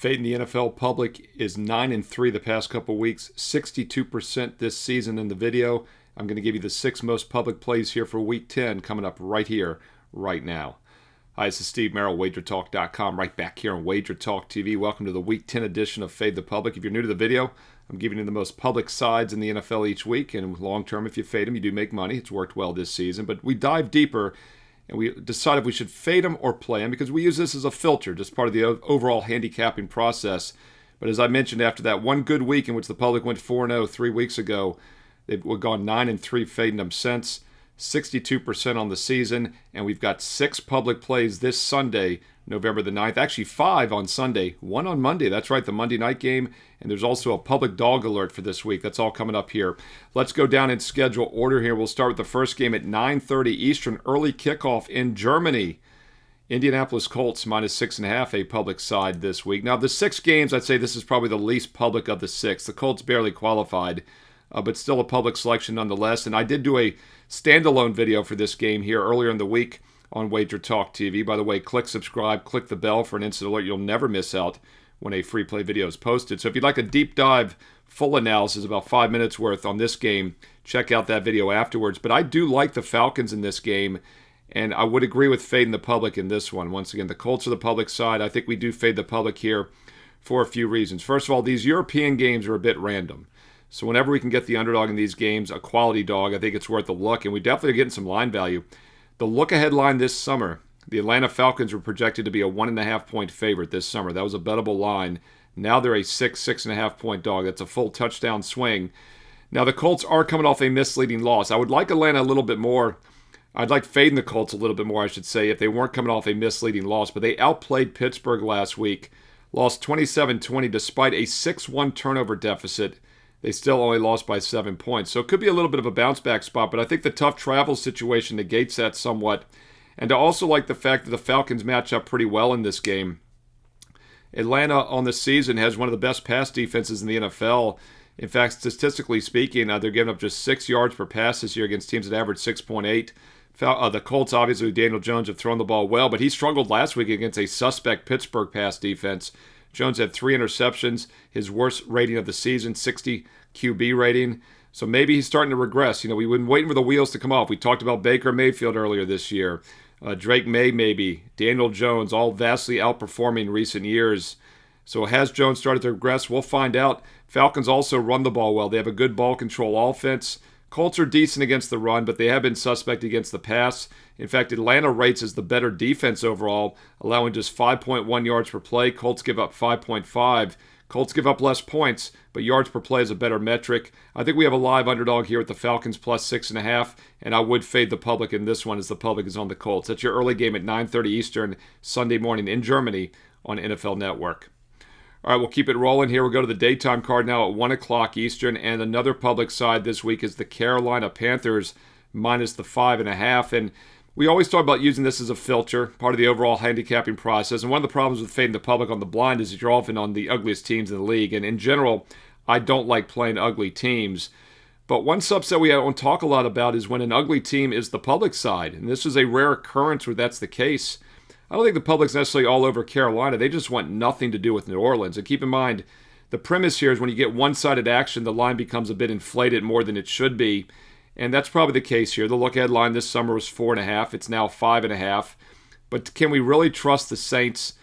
Fading the NFL public is 9-3 the past couple weeks, 62% this season in the video. I'm going to give you the 6 most public plays here for Week 10 coming up right here, right now. Hi, this is Steve Merril, WagerTalk.com, right back here on WagerTalk TV. Welcome to the Week 10 edition of Fade the Public. If you're new to the video, I'm giving you the most public sides in the NFL each week, and long term, if you fade them, you do make money. It's worked well this season, but we dive deeper and we decide if we should fade them or play them because we use this as a filter, just part of the overall handicapping process. But as I mentioned, after that one good week in which the public went 4-0 3 weeks ago, they've gone 9-3 fading them since, 62% on the season, and we've got 6 public plays this Sunday, November the 9th. Actually 5 on Sunday, 1 on Monday. That's right, the Monday night game. And there's also a public dog alert for this week. That's all coming up here. Let's go down in schedule order here. We'll start with the first game at 9:30 Eastern, early kickoff in Germany. Indianapolis Colts minus 6.5, a public side this week. Now, of the 6 games, I'd say this is probably the least public of the 6. The Colts barely qualified, but still a public selection nonetheless. And I did do a standalone video for this game here earlier in the week on WagerTalk TV. By the way, click subscribe, click the bell for an instant alert. You'll never miss out when a free play video is posted. So if you'd like a deep dive, full analysis, about 5 minutes worth on this game, check out that video afterwards. But I do like the Falcons in this game, and I would agree with fading the public in this one. Once again, the Colts are the public side. I think we do fade the public here for a few reasons. First of all, these European games are a bit random. So whenever we can get the underdog in these games, a quality dog, I think it's worth a look. And we definitely are getting some line value. The look-ahead line this summer, the Atlanta Falcons were projected to be a 1.5-point favorite this summer. That was a bettable line. Now they're a 6.5-point dog. That's a full touchdown swing. Now the Colts are coming off a misleading loss. I would like Atlanta a little bit more. I'd like fading the Colts a little bit more, I should say, if they weren't coming off a misleading loss. But they outplayed Pittsburgh last week, lost 27-20 despite a 6-1 turnover deficit. They still only lost by 7 points. So it could be a little bit of a bounce-back spot, but I think the tough travel situation negates that somewhat. And I also like the fact that the Falcons match up pretty well in this game. Atlanta on the season has one of the best pass defenses in the NFL. In fact, statistically speaking, they're giving up just 6 yards per pass this year against teams that average 6.8. The Colts, obviously, Daniel Jones, have thrown the ball well, but he struggled last week against a suspect Pittsburgh pass defense. Jones had 3 interceptions, his worst rating of the season, 60 QB rating. So maybe he's starting to regress. You know, we've been waiting for the wheels to come off. We talked about Baker Mayfield earlier this year. Drake May maybe. Daniel Jones, all vastly outperforming recent years. So has Jones started to regress? We'll find out. Falcons also run the ball well. They have a good ball control offense. Colts are decent against the run, but they have been suspect against the pass. In fact, Atlanta rates as the better defense overall, allowing just 5.1 yards per play. Colts give up 5.5. Colts give up less points, but yards per play is a better metric. I think we have a live underdog here with the Falcons plus 6.5, and I would fade the public in this one as the public is on the Colts. That's your early game at 9:30 Eastern, Sunday morning in Germany on NFL Network. All right, we'll keep it rolling here. We'll go to the daytime card now at 1 o'clock Eastern, and another public side this week is the Carolina Panthers minus the 5.5. And we always talk about using this as a filter, part of the overall handicapping process. And one of the problems with fading the public on the blind is that you're often on the ugliest teams in the league. And in general, I don't like playing ugly teams. But one subset we don't talk a lot about is when an ugly team is the public side. And this is a rare occurrence where that's the case. I don't think the public's necessarily all over Carolina. They just want nothing to do with New Orleans. And keep in mind, the premise here is when you get one-sided action, the line becomes a bit inflated more than it should be. And that's probably the case here. The look-ahead line this summer was 4.5. It's now 5.5. But can we really trust the Saints?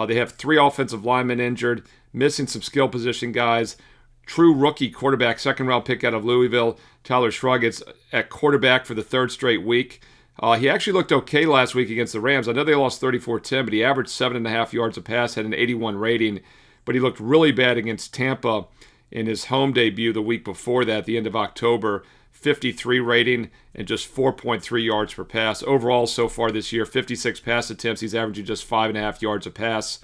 They have 3 offensive linemen injured, missing some skill position guys. True rookie quarterback, second-round pick out of Louisville, Tyler Shruggs at quarterback for the 3rd straight week. He actually looked okay last week against the Rams. I know they lost 34-10, but he averaged 7.5 yards a pass, had an 81 rating. But he looked really bad against Tampa in his home debut the week before that, the end of October. 53 rating and just 4.3 yards per pass. Overall, so far this year, 56 pass attempts. He's averaging just 5.5 yards a pass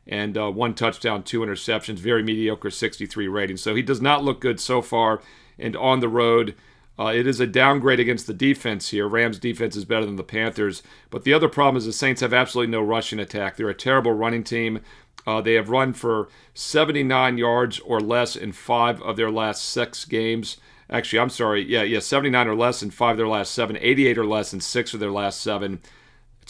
and 1 touchdown, 2 interceptions. Very mediocre 63 rating. So he does not look good so far. And on the road, it is a downgrade against the defense here. Rams' defense is better than the Panthers. But the other problem is the Saints have absolutely no rushing attack. They're a terrible running team. They have run for 79 yards or less in 5 of their last 6 games. Actually, I'm sorry. Yeah, 79 or less in 5 of their last 7, 88 or less in 6 of their last 7.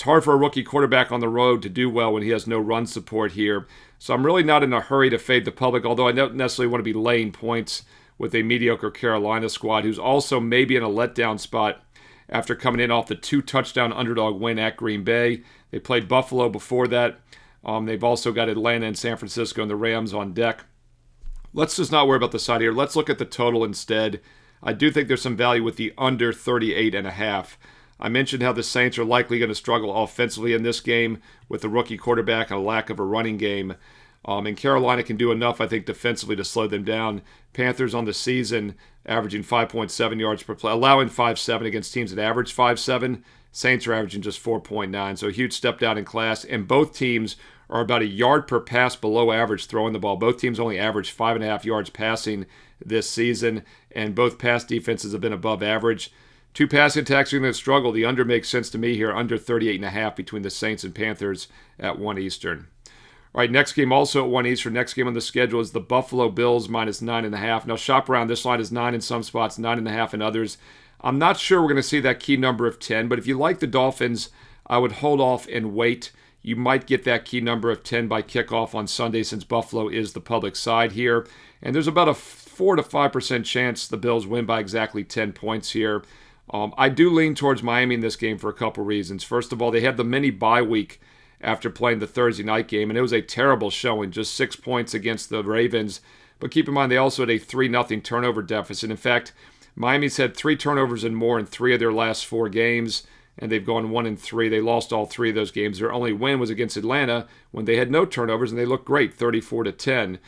It's hard for a rookie quarterback on the road to do well when he has no run support here. So I'm really not in a hurry to fade the public, although I don't necessarily want to be laying points with a mediocre Carolina squad who's also maybe in a letdown spot after coming in off the 2-touchdown underdog win at Green Bay. They played Buffalo before that. They've also got Atlanta and San Francisco and the Rams on deck. Let's just not worry about the side here. Let's look at the total instead. I do think there's some value with the under 38.5. I mentioned how the Saints are likely going to struggle offensively in this game with a rookie quarterback and a lack of a running game. And Carolina can do enough, I think, defensively to slow them down. Panthers on the season averaging 5.7 yards per play, allowing 5.7 against teams that average 5.7. Saints are averaging just 4.9, so a huge step down in class. And both teams are about a yard per pass below average throwing the ball. Both teams only average 5.5 yards passing this season, and both pass defenses have been above average. Two passing attacks are going to struggle. The under makes sense to me here, under 38.5 between the Saints and Panthers at 1 Eastern. All right, next game also at 1 Eastern. Next game on the schedule is the Buffalo Bills minus 9.5. Now, shop around. This line is 9 in some spots, 9.5 in others. I'm not sure we're going to see that key number of 10, but if you like the Dolphins, I would hold off and wait. You might get that key number of 10 by kickoff on Sunday since Buffalo is the public side here. And there's about a 4 to 5% chance the Bills win by exactly 10 points here. I do lean towards Miami in this game for a couple reasons. First of all, they had the mini bye week after playing the Thursday night game, and it was a terrible showing, just 6 points against the Ravens. But keep in mind, they also had a 3-0 turnover deficit. In fact, Miami's had 3 turnovers and more in 3 of their last 4 games, and they've gone 1-3. They lost all 3 of those games. Their only win was against Atlanta when they had no turnovers, and they looked great, 34-10.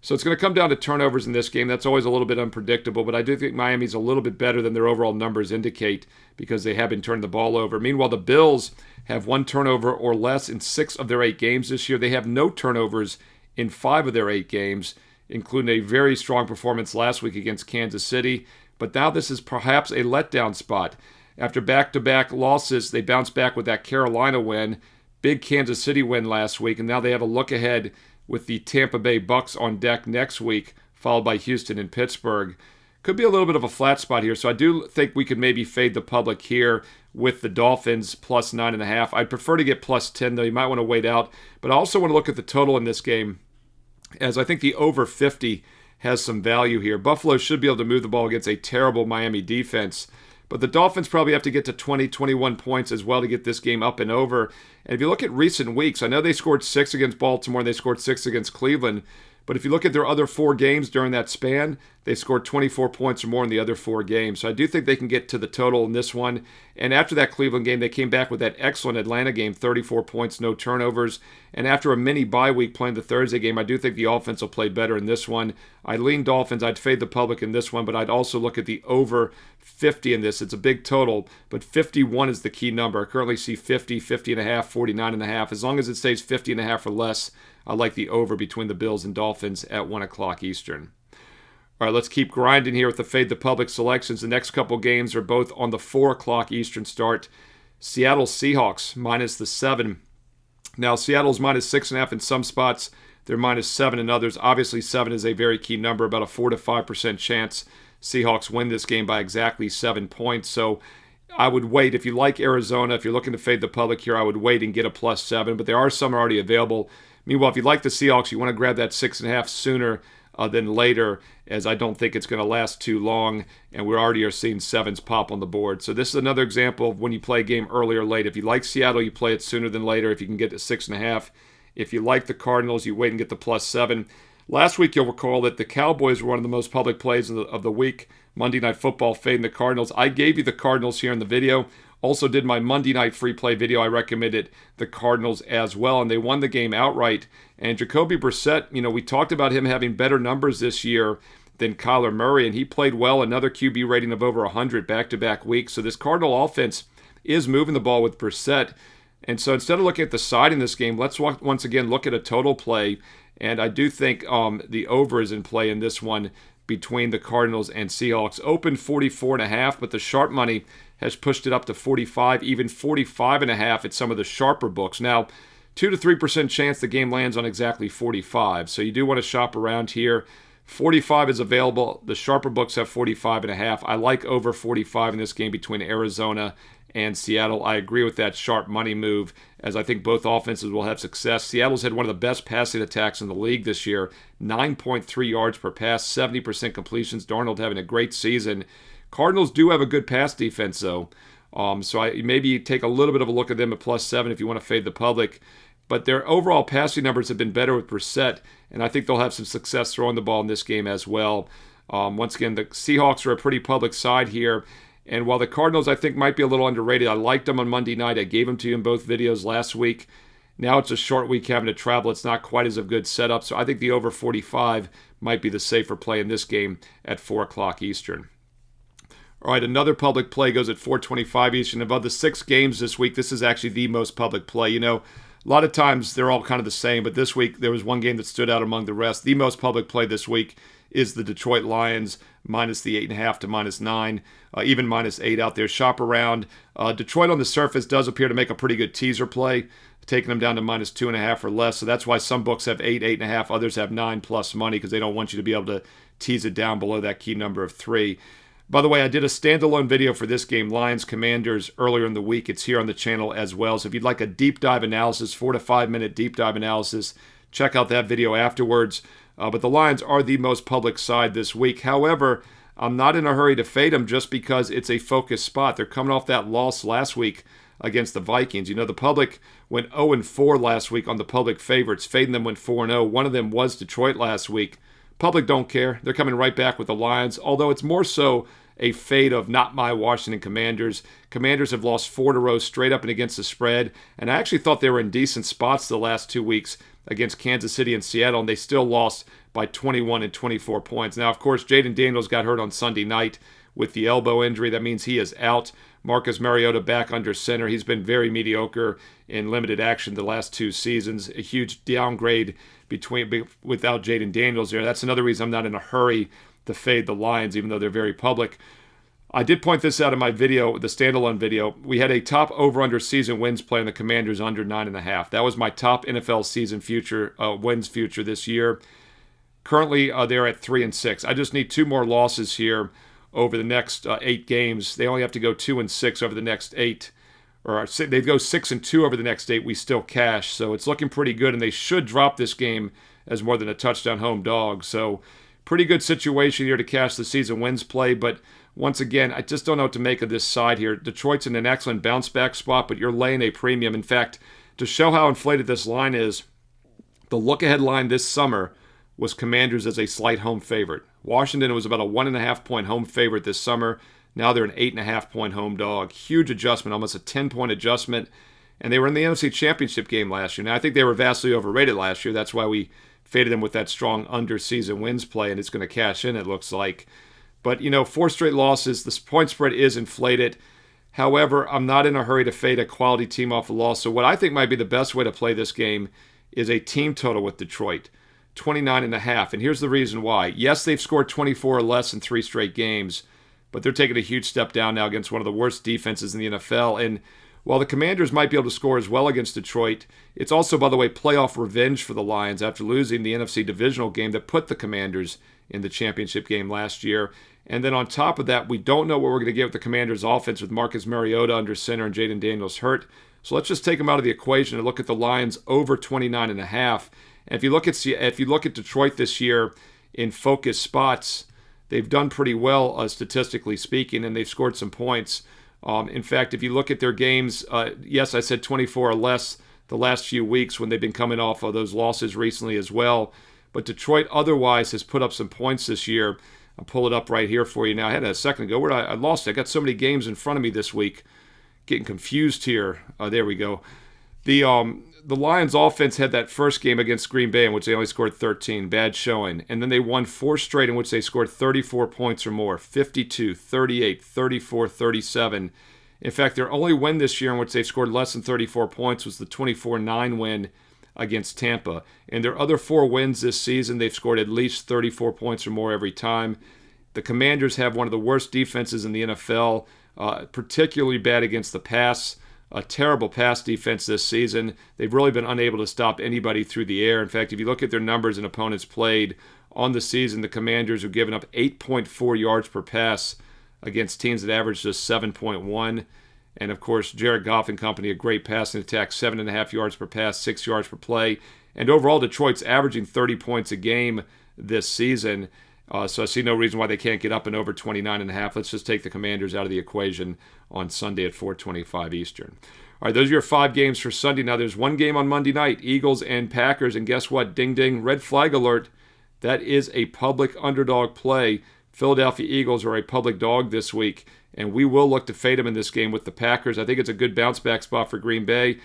So it's going to come down to turnovers in this game. That's always a little bit unpredictable, but I do think Miami's a little bit better than their overall numbers indicate because they have been turning the ball over. Meanwhile, the Bills have 1 turnover or less in 6 of their 8 games this year. They have no turnovers in 5 of their 8 games, including a very strong performance last week against Kansas City. But now this is perhaps a letdown spot. After back-to-back losses, they bounced back with that Carolina win, big Kansas City win last week, and now they have a look ahead with the Tampa Bay Bucks on deck next week, followed by Houston and Pittsburgh. Could be a little bit of a flat spot here, so I do think we could maybe fade the public here with the Dolphins plus 9.5. I'd prefer to get plus 10, though. You might want to wait out. But I also want to look at the total in this game, as I think the over 50 has some value here. Buffalo should be able to move the ball against a terrible Miami defense. But the Dolphins probably have to get to 20, 21 points as well to get this game up and over. And if you look at recent weeks, I know they scored 6 against Baltimore, they scored 6 against Cleveland. But if you look at their other 4 games during that span, they scored 24 points or more in the other 4 games. So I do think they can get to the total in this one. And after that Cleveland game, they came back with that excellent Atlanta game, 34 points, no turnovers. And after a mini bye week playing the Thursday game, I do think the offense will play better in this one. I lean Dolphins. I'd fade the public in this one, but I'd also look at the over 50 in this. It's a big total, but 51 is the key number. I currently see 50, 50.5, 49.5. As long as it stays 50.5 or less, I like the over between the Bills and Dolphins at 1 o'clock Eastern. All right, let's keep grinding here with the Fade the Public selections. The next couple games are both on the 4 o'clock Eastern start. Seattle Seahawks minus the 7. Now, Seattle's minus 6.5 in some spots. They're minus 7 in others. Obviously, 7 is a very key number, about a 4 to 5% chance Seahawks win this game by exactly 7 points. So I would wait. If you like Arizona, if you're looking to fade the public here, I would wait and get a plus 7. But there are some already available. Meanwhile, if you like the Seahawks, you want to grab that 6.5 sooner than later, as I don't think it's going to last too long, and we already are seeing 7s pop on the board. So this is another example of when you play a game early or late. If you like Seattle, you play it sooner than later if you can get to 6.5. If you like the Cardinals, you wait and get the plus 7. Last week, you'll recall that the Cowboys were one of the most public plays of the week. Monday Night Football fading the Cardinals. I gave you the Cardinals here in the video. Also did my Monday Night Free Play video. I recommended the Cardinals as well, and they won the game outright. And Jacoby Brissett, we talked about him having better numbers this year than Kyler Murray, and he played well. Another QB rating of over 100 back-to-back weeks. So this Cardinal offense is moving the ball with Brissett. And so instead of looking at the side in this game, let's once again look at a total play. And I do think the over is in play in this one between the Cardinals and Seahawks. Opened 44.5, but the sharp money has pushed it up to 45, even 45.5 at some of the sharper books. Now, 2 to 3% chance the game lands on exactly 45. So you do want to shop around here. 45 is available. The sharper books have 45.5. I like over 45 in this game between Arizona and Seattle. I agree with that sharp money move, as I think both offenses will have success. Seattle's had one of the best passing attacks in the league this year, 9.3 yards per pass, 70% completions. Darnold having a great season. Cardinals do have a good pass defense, though. So maybe take a little bit of a look at them at +7 if you want to fade the public. But their overall passing numbers have been better with Brissett, and I think they'll have some success throwing the ball in this game as well. Once again, the Seahawks are a pretty public side here. And while the Cardinals, I think, might be a little underrated, I liked them on Monday night. I gave them to you in both videos last week. Now it's a short week having to travel. It's not quite as a good setup. So I think the over 45 might be the safer play in this game at 4 o'clock Eastern. All right, another public play goes at 4:25 Eastern. Of the 6 games this week, this is actually the most public play. You know, a lot of times they're all kind of the same, but this week there was one game that stood out among the rest. The most public play this week is the Detroit Lions minus the 8.5 to -9, even -8 out there. Shop around. Detroit on the surface does appear to make a pretty good teaser play, taking them down to -2.5 or less. So that's why some books have 8, 8.5. Others have 9 plus money because they don't want you to be able to tease it down below that key number of 3. By the way, I did a standalone video for this game, Lions Commanders, earlier in the week. It's here on the channel as well. So if you'd like a deep dive analysis, 4 to 5 minute deep dive analysis, check out that video afterwards. But the Lions are the most public side this week. However, I'm not in a hurry to fade them just because it's a focused spot. They're coming off that loss last week against the Vikings. You know, the public went 0-4 last week on the public favorites. Fading them went 4-0. One of them was Detroit last week. Public don't care. They're coming right back with the Lions, although it's more so a fade of not my Washington Commanders. Commanders have lost 4 in a row straight up and against the spread, and I actually thought they were in decent spots the last 2 weeks against Kansas City and Seattle, and they still lost by 21 and 24 points. Now, of course, Jaden Daniels got hurt on Sunday night with the elbow injury. That means he is out. Marcus Mariota back under center. He's been very mediocre in limited action the last 2 seasons. A huge downgrade without Jaden Daniels there. That's another reason I'm not in a hurry to fade the Lions, even though they're very public. I did point this out in my video, the standalone video. We had a top over-under season wins play on the Commanders under 9.5. That was my top NFL season wins future this year. Currently, they're at 3-6. I just need 2 more losses here over the next 8 games. They only have to go 2-6 over the next 8. Or they go 6-2 over the next 8. We still cash. So it's looking pretty good, and they should drop this game as more than a touchdown home dog. So pretty good situation here to cash the season wins play, but once again, I just don't know what to make of this side here. Detroit's in an excellent bounce-back spot, but you're laying a premium. In fact, to show how inflated this line is, the look-ahead line this summer was Commanders as a slight home favorite. Washington was about a 1.5-point home favorite this summer. Now they're an 8.5-point home dog. Huge adjustment, almost a 10-point adjustment. And they were in the NFC Championship game last year. Now, I think they were vastly overrated last year. That's why we faded them with that strong under-season wins play, and it's going to cash in, it looks like. But, 4 straight losses. The point spread is inflated. However, I'm not in a hurry to fade a quality team off a loss. So what I think might be the best way to play this game is a team total with Detroit, 29.5. And here's the reason why. Yes, they've scored 24 or less in 3 straight games, but they're taking a huge step down now against one of the worst defenses in the NFL. And while the Commanders might be able to score as well against Detroit, it's also, by the way, playoff revenge for the Lions after losing the NFC divisional game that put the Commanders in the championship game last year. And then on top of that, we don't know what we're going to get with the Commanders' offense with Marcus Mariota under center and Jaden Daniels hurt. So let's just take them out of the equation and look at the Lions over 29.5. And if you look at Detroit this year in focus spots, they've done pretty well statistically speaking, and they've scored some points. In fact, if you look at their games, yes, I said 24 or less the last few weeks when they've been coming off of those losses recently as well. But Detroit otherwise has put up some points this year. I'll pull it up right here for you now. I had it a second ago. I lost it. I got so many games in front of me this week. Getting confused here. There we go. The Lions offense had that first game against Green Bay in which they only scored 13. Bad showing. And then they won 4 straight in which they scored 34 points or more. 52, 38, 34, 37. In fact, their only win this year in which they've scored less than 34 points was the 24-9 win against Tampa. In their other 4 wins this season, they've scored at least 34 points or more every time. The Commanders have one of the worst defenses in the NFL, particularly bad against the pass. A terrible pass defense this season. They've really been unable to stop anybody through the air. In fact, if you look at their numbers and opponents played on the season, the Commanders have given up 8.4 yards per pass against teams that average just 7.1. And, of course, Jared Goff and company, a great passing attack, 7.5 yards per pass, 6 yards per play. And overall, Detroit's averaging 30 points a game this season. So I see no reason why they can't get up and over 29.5. Let's just take the Commanders out of the equation on Sunday at 4:25 Eastern. All right, those are your 5 games for Sunday. Now, there's one game on Monday night, Eagles and Packers. And guess what? Ding, ding, red flag alert. That is a public underdog play. Philadelphia Eagles are a public dog this week, and we will look to fade them in this game with the Packers. I think it's a good bounce-back spot for Green Bay.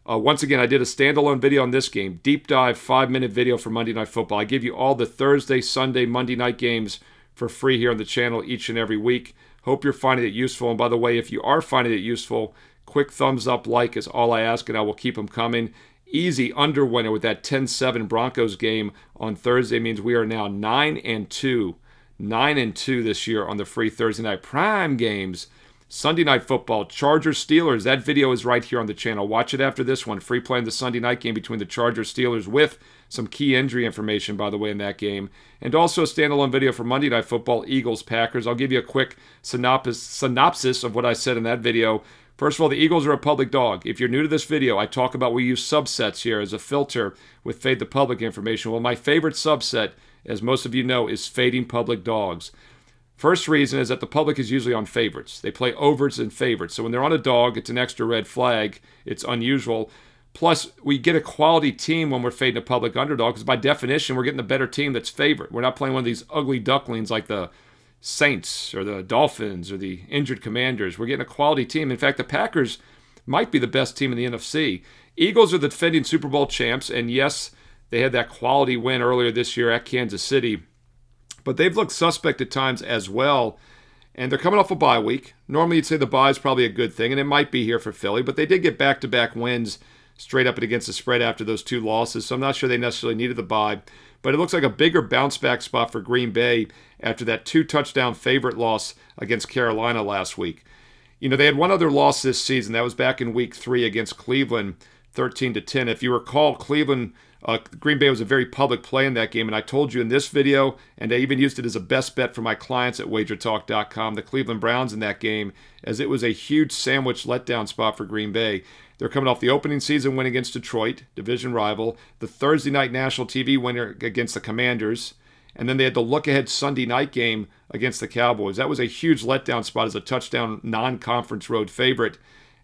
Once again, I did a standalone video on this game, deep dive 5-minute video for Monday Night Football. I give you all the Thursday, Sunday, Monday night games for free here on the channel each and every week. Hope you're finding it useful. And by the way, if you are finding it useful, quick thumbs up, like is all I ask, and I will keep them coming. Easy under winner with that 10-7 Broncos game on Thursday means we are now 9-2. 9-2 this year on the free Thursday night prime games. Sunday Night Football, Chargers-Steelers. That video is right here on the channel. Watch it after this one. Free play in the Sunday night game between the Chargers-Steelers with some key injury information, by the way, in that game. And also a standalone video for Monday Night Football, Eagles-Packers. I'll give you a quick synopsis of what I said in that video. First of all, the Eagles are a public dog. If you're new to this video, I talk about we use subsets here as a filter with Fade the Public information. Well, my favorite subset, as most of you know, is fading public dogs. First reason is that the public is usually on favorites. They play overs and favorites. So when they're on a dog, it's an extra red flag. It's unusual. Plus, we get a quality team when we're fading a public underdog because by definition, we're getting the better team that's favored. We're not playing one of these ugly ducklings like the Saints or the Dolphins or the injured Commanders. We're getting a quality team. In fact, the Packers might be the best team in the NFC. Eagles are the defending Super Bowl champs, and yes, they had that quality win earlier this year at Kansas City. But they've looked suspect at times as well, and they're coming off a bye week. Normally you'd say the bye is probably a good thing, and it might be here for Philly, but they did get back-to-back wins straight up and against the spread after those 2 losses, so I'm not sure they necessarily needed the bye. But it looks like a bigger bounce-back spot for Green Bay after that 2-touchdown favorite loss against Carolina last week. You know, they had one other loss this season. That was back in Week 3 against Cleveland, 13-10. If you recall, Green Bay was a very public play in that game, and I told you in this video, and I even used it as a best bet for my clients at WagerTalk.com, the Cleveland Browns in that game, as it was a huge sandwich letdown spot for Green Bay. They're coming off the opening season win against Detroit, division rival, the Thursday night national TV winner against the Commanders, and then they had the look-ahead Sunday night game against the Cowboys. That was a huge letdown spot as a touchdown non-conference road favorite,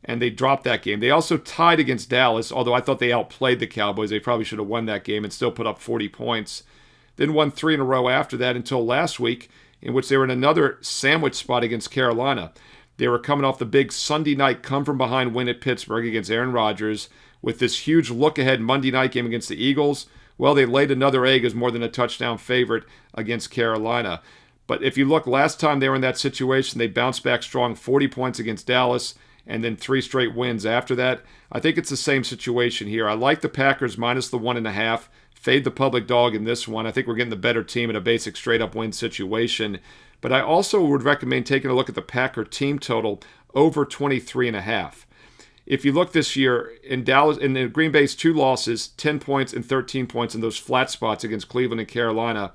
and they dropped that game. They also tied against Dallas, although I thought they outplayed the Cowboys. They probably should have won that game and still put up 40 points. Then won 3 in a row after that until last week, in which they were in another sandwich spot against Carolina. They were coming off the big Sunday night come-from-behind win at Pittsburgh against Aaron Rodgers with this huge look-ahead Monday night game against the Eagles. Well, they laid another egg as more than a touchdown favorite against Carolina. But if you look, last time they were in that situation, they bounced back strong, 40 points against Dallas, and then 3 straight wins after that. I think it's the same situation here. I like the Packers minus the 1.5. Fade the public dog in this one. I think we're getting the better team in a basic straight-up win situation. But I also would recommend taking a look at the Packer team total over 23.5. If you look this year, in Green Bay's 2 losses, 10 points and 13 points in those flat spots against Cleveland and Carolina.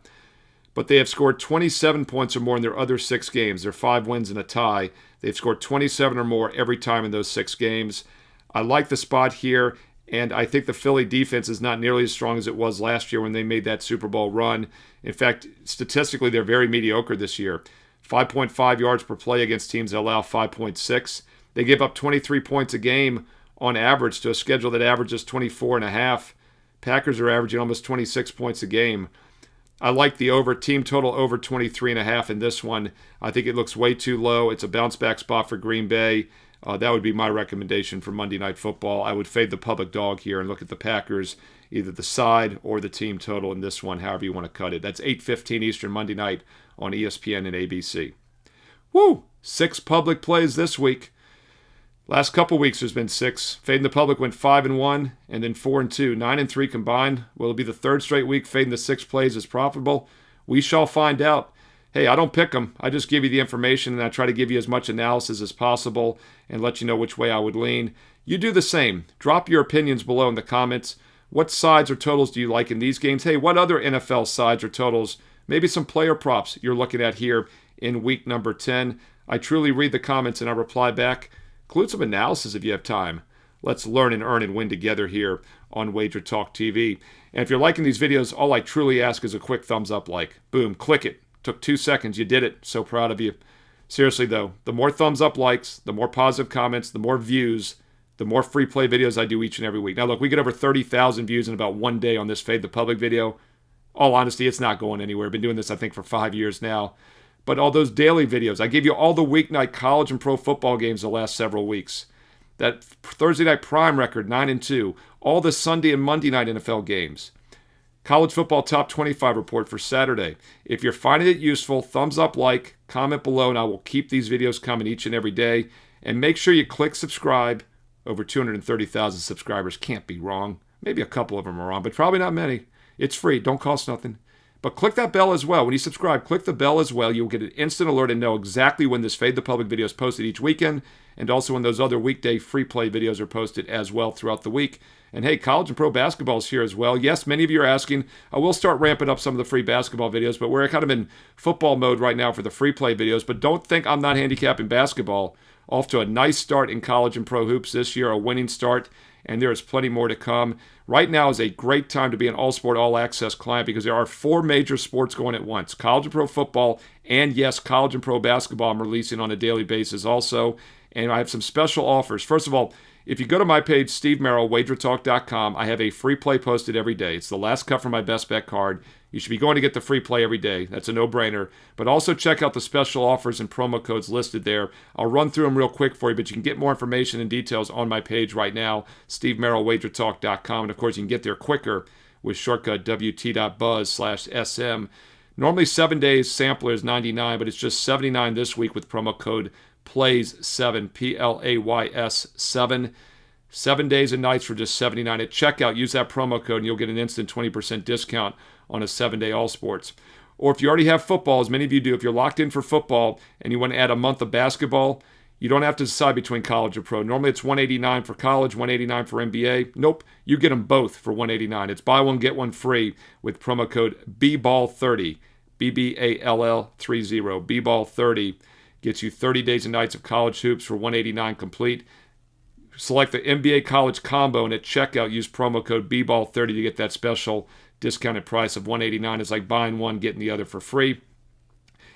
But they have scored 27 points or more in their other 6 games. They're 5 wins and a tie. They've scored 27 or more every time in those 6 games. I like the spot here, and I think the Philly defense is not nearly as strong as it was last year when they made that Super Bowl run. In fact, statistically, they're very mediocre this year. 5.5 yards per play against teams that allow 5.6. They give up 23 points a game on average to a schedule that averages 24.5. Packers are averaging almost 26 points a game. I like the team total over 23.5 in this one. I think it looks way too low. It's a bounce-back spot for Green Bay. That would be my recommendation for Monday Night Football. I would fade the public dog here and look at the Packers, either the side or the team total in this one, however you want to cut it. That's 8:15 Eastern Monday night on ESPN and ABC. Woo! 6 public plays this week. Last couple weeks there's been 6. Fading the public went 5-1 and then 4-2. 9-3 combined. Will it be the 3rd straight week fading the 6 plays is profitable? We shall find out. Hey, I don't pick them. I just give you the information and I try to give you as much analysis as possible and let you know which way I would lean. You do the same. Drop your opinions below in the comments. What sides or totals do you like in these games? Hey, what other NFL sides or totals, maybe some player props you're looking at here in week number 10? I truly read the comments and I reply back. include some analysis if you have time. Let's learn and earn and win together here on WagerTalk TV. And if you're liking these videos, all I truly ask is a quick thumbs up like. Boom, click it. Took 2 seconds. You did it. So proud of you. Seriously, though, the more thumbs up likes, the more positive comments, the more views, the more free play videos I do each and every week. Now, look, we get over 30,000 views in about 1 day on this Fade the Public video. All honesty, it's not going anywhere. I've been doing this, I think, for 5 years now. But all those daily videos, I gave you all the weeknight college and pro football games the last several weeks. That Thursday night prime record, 9-2. All the Sunday and Monday night NFL games. College football top 25 report for Saturday. If you're finding it useful, thumbs up, like, comment below, and I will keep these videos coming each and every day. And make sure you click subscribe. Over 230,000 subscribers. Can't be wrong. Maybe a couple of them are wrong, but probably not many. It's free. Don't cost nothing. But click that bell as well. When you subscribe, click the bell as well. You'll get an instant alert and know exactly when this Fade the Public video is posted each weekend, and also when those other weekday free play videos are posted as well throughout the week. And hey, college and pro basketball is here as well. Yes, many of you are asking. I will start ramping up some of the free basketball videos, but we're kind of in football mode right now for the free play videos. But don't think I'm not handicapping basketball. Off to a nice start in college and pro hoops this year, a winning start, and there is plenty more to come. Right now is a great time to be an all-sport, all-access client because there are 4 major sports going at once. College and pro football, and yes, college and pro basketball I'm releasing on a daily basis also. And I have some special offers. First of all, if you go to my page, Steve Merril, WagerTalk.com, I have a free play posted every day. It's the last cut from my best bet card. You should be going to get the free play every day. That's a no-brainer. But also check out the special offers and promo codes listed there. I'll run through them real quick for you, but you can get more information and details on my page right now, Steve Merril, WagerTalk.com. And, of course, you can get there quicker with shortcut wt.buzz/SM. Normally 7 days, sampler is $99, but it's just $79 this week with promo code PLAYS7, PLAYS 7. 7 days and nights for just $79 at checkout. Use that promo code and you'll get an instant 20% discount on a 7-day all sports. Or if you already have football, as many of you do, if you're locked in for football and you want to add a month of basketball, you don't have to decide between college or pro. Normally it's $189 for college, $189 for NBA. Nope, you get them both for $189. It's buy one, get one free with promo code BBALL30, BBALL30, BBALL30. Gets you 30 days and nights of college hoops for $189 complete. Select the NBA college combo and at checkout use promo code BBALL30 to get that special discounted price of $189. It's like buying one, getting the other for free.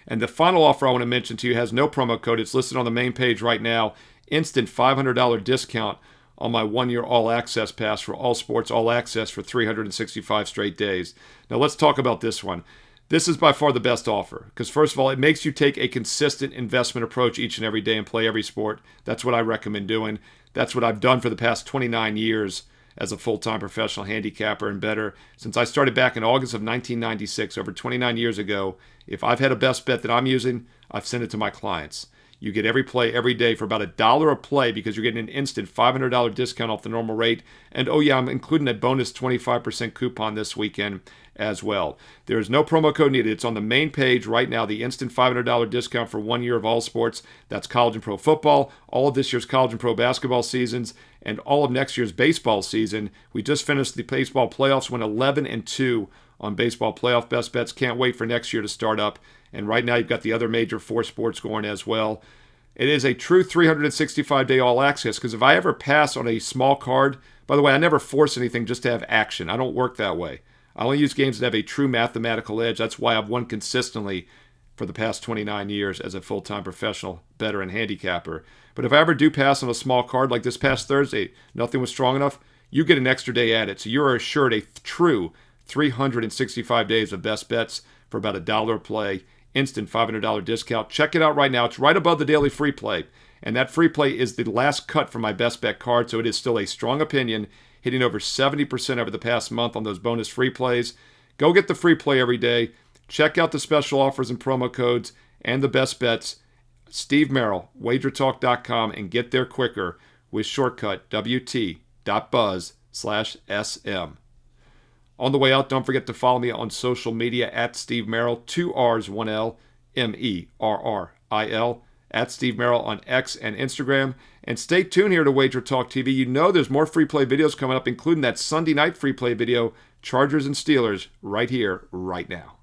And the final offer I want to mention to you has no promo code. It's listed on the main page right now. Instant $500 discount on my 1-year all-access pass for all sports, all access for 365 straight days. Now let's talk about this one. This is by far the best offer because, first of all, it makes you take a consistent investment approach each and every day and play every sport. That's what I recommend doing. That's what I've done for the past 29 years as a full-time professional handicapper and bettor. Since I started back in August of 1996, over 29 years ago, if I've had a best bet that I'm using, I've sent it to my clients. You get every play every day for about $1 a play because you're getting an instant $500 discount off the normal rate. And oh yeah, I'm including a bonus 25% coupon this weekend as well. There is no promo code needed. It's on the main page right now, the instant $500 discount for 1 year of all sports. That's college and pro football, all of this year's college and pro basketball seasons, and all of next year's baseball season. We just finished the baseball playoffs, went 11-2 on baseball playoff best bets. Can't wait for next year to start up. And right now you've got the other major 4 sports going as well. It is a true 365-day all access because if I ever pass on a small card, by the way, I never force anything just to have action. I don't work that way. I only use games that have a true mathematical edge. That's why I've won consistently for the past 29 years as a full-time professional bettor and handicapper. But if I ever do pass on a small card like this past Thursday, nothing was strong enough, you get an extra day at it. So you are assured a true 365 days of best bets for about $1 a play. Instant $500 discount. Check it out right now. It's right above the daily free play. And that free play is the last cut from my best bet card, so it is still a strong opinion, hitting over 70% over the past month on those bonus free plays. Go get the free play every day. Check out the special offers and promo codes and the best bets. Steve Merril, WagerTalk.com, and get there quicker with shortcut wt.buzz/SM. On the way out, don't forget to follow me on social media at Steve Merril, 2 R's, 1 L, MERRIL, at Steve Merril on X and Instagram. And stay tuned here to WagerTalk TV. You know there's more free play videos coming up, including that Sunday night free play video, Chargers and Steelers, right here, right now.